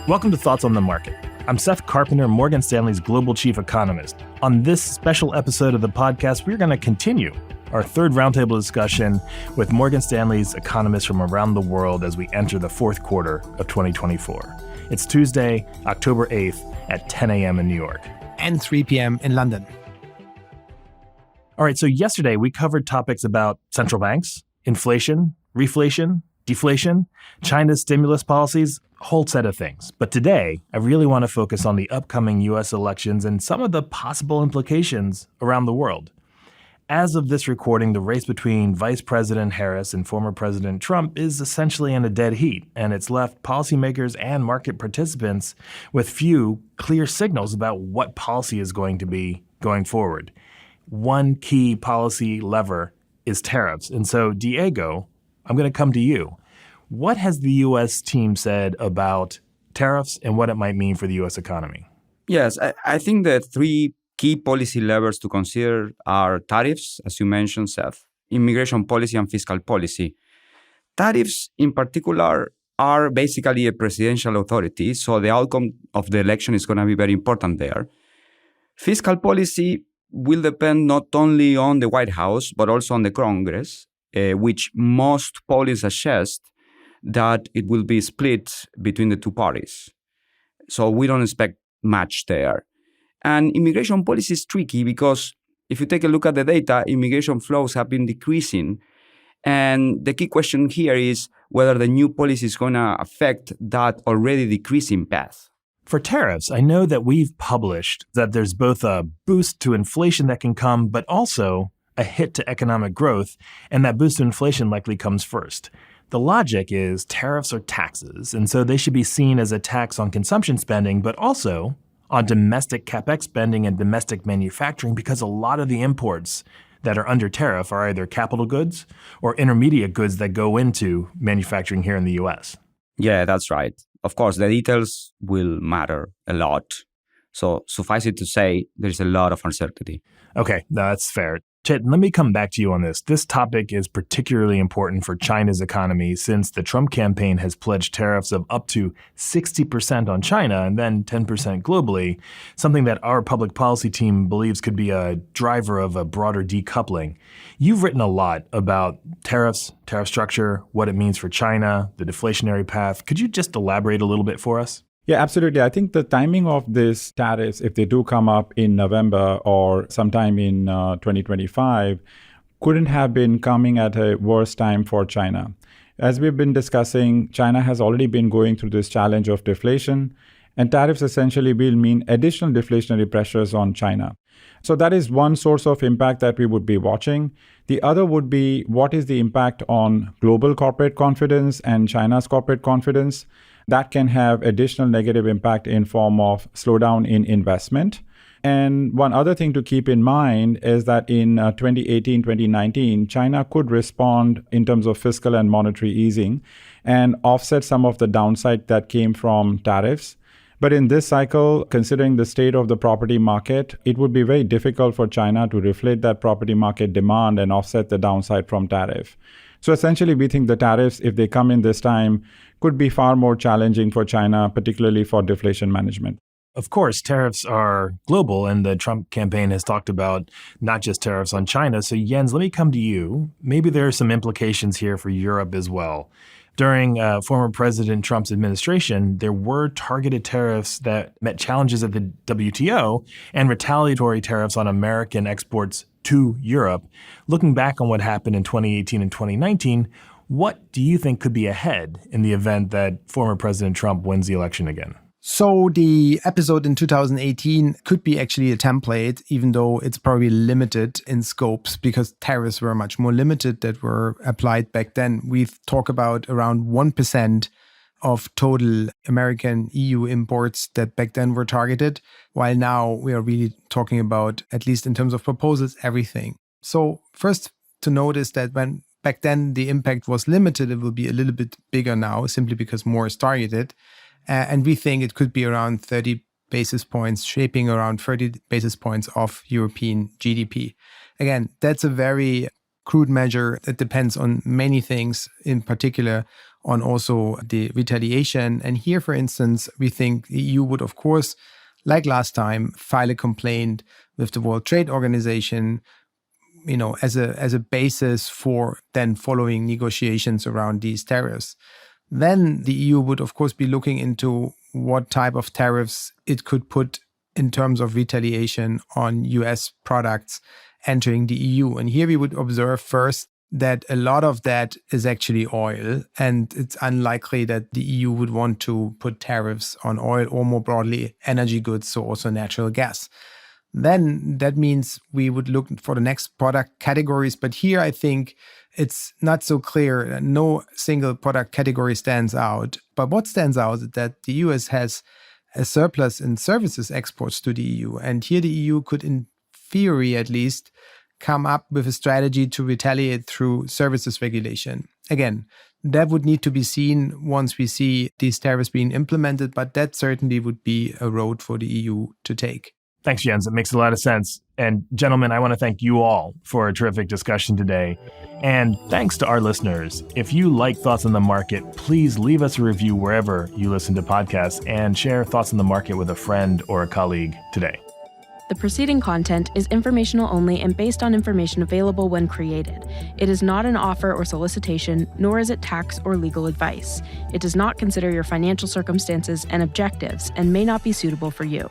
Welcome to Thoughts on the Market. I'm Seth Carpenter, Morgan Stanley's Global Chief Economist. On this special episode of the podcast, we're going to continue our third roundtable discussion with Morgan Stanley's economists from around the world as we enter the fourth quarter of 2024. It's Tuesday, October 8th at 10 a.m. in New York. And 3 p.m. in London. All right, so yesterday we covered topics about central banks, inflation, reflation, deflation, China's stimulus policies, a whole set of things. But today, I really want to focus on the upcoming U.S. elections and some of the possible implications around the world. As of this recording, the race between Vice President Harris and former President Trump is essentially in a dead heat, and it's left policymakers and market participants with few clear signals about what policy is going to be going forward. One key policy lever is tariffs. And so, Diego, I'm going to come to you. What has the U.S. team said about tariffs and what it might mean for the U.S. economy? Yes, I think the three key policy levers to consider are tariffs, as you mentioned, Seth, immigration policy, and fiscal policy. Tariffs, in particular, are basically a presidential authority, so the outcome of the election is going to be very important there. Fiscal policy will depend not only on the White House, but also on the Congress, which most polls suggest that it will be split between the two parties. So we don't expect much there. And immigration policy is tricky because if you take a look at the data, immigration flows have been decreasing. And the key question here is whether the new policy is going to affect that already decreasing path. For tariffs, I know that we've published that there's both a boost to inflation that can come, but also a hit to economic growth, and that boost to inflation likely comes first. The logic is tariffs are taxes, and so they should be seen as a tax on consumption spending, but also on domestic capex spending and domestic manufacturing, because a lot of the imports that are under tariff are either capital goods or intermediate goods that go into manufacturing here in the U.S. Yeah, that's right. Of course, the details will matter a lot. So suffice it to say, there's a lot of uncertainty. Okay, no, that's fair. Chet, let me come back to you on this. This topic is particularly important for China's economy since the Trump campaign has pledged tariffs of up to 60% on China and then 10% globally, something that our public policy team believes could be a driver of a broader decoupling. You've written a lot about tariffs, tariff structure, what it means for China, the deflationary path. Could you just elaborate a little bit for us? Yeah, absolutely. I think the timing of these tariffs, if they do come up in November or sometime in 2025, couldn't have been coming at a worse time for China. As we've been discussing, China has already been going through this challenge of deflation, and tariffs essentially will mean additional deflationary pressures on China. So that is one source of impact that we would be watching. The other would be what is the impact on global corporate confidence and China's corporate confidence. That can have additional negative impact in form of slowdown in investment. And one other thing to keep in mind is that in 2018, 2019, China could respond in terms of fiscal and monetary easing and offset some of the downside that came from tariffs. But in this cycle, considering the state of the property market, it would be very difficult for China to reflate that property market demand and offset the downside from tariff. So essentially, we think the tariffs, if they come in this time, could be far more challenging for China, particularly for deflation management. Of course, tariffs are global, and the Trump campaign has talked about not just tariffs on China. So Jens, let me come to you. Maybe there are some implications here for Europe as well. During former President Trump's administration, there were targeted tariffs that met challenges at the WTO and retaliatory tariffs on American exports to Europe. Looking back on what happened in 2018 and 2019, what do you think could be ahead in the event that former President Trump wins the election again? So the episode in 2018 could be actually a template, even though it's probably limited in scopes because tariffs were much more limited that were applied back then. We've talked about around 1% of total American EU imports that back then were targeted, while now we are really talking about, at least in terms of proposals, everything. So first to notice that when back then the impact was limited, it will be a little bit bigger now simply because more is targeted. And we think it could be around 30 basis points, shaping around 30 basis points of European GDP. Again, that's a very crude measure that depends on many things, in particular on also the retaliation. And here, for instance, we think the EU would, of course, like last time, file a complaint with the World Trade Organization, as a basis for then following negotiations around these tariffs. Then the EU would, of course, be looking into what type of tariffs it could put in terms of retaliation on US products entering the EU. And here we would observe first that a lot of that is actually oil, and it's unlikely that the EU would want to put tariffs on oil or more broadly energy goods, so also natural gas. Then that means we would look for the next product categories. But here I think it's not so clear. No single product category stands out. But what stands out is that the US has a surplus in services exports to the EU. And here the EU could, in theory at least, come up with a strategy to retaliate through services regulation. Again, that would need to be seen once we see these tariffs being implemented, but that certainly would be a road for the EU to take. Thanks, Jens. It makes a lot of sense. And gentlemen, I want to thank you all for a terrific discussion today. And thanks to our listeners. If you like Thoughts on the Market, please leave us a review wherever you listen to podcasts and share Thoughts on the Market with a friend or a colleague today. The preceding content is informational only and based on information available when created. It is not an offer or solicitation, nor is it tax or legal advice. It does not consider your financial circumstances and objectives and may not be suitable for you.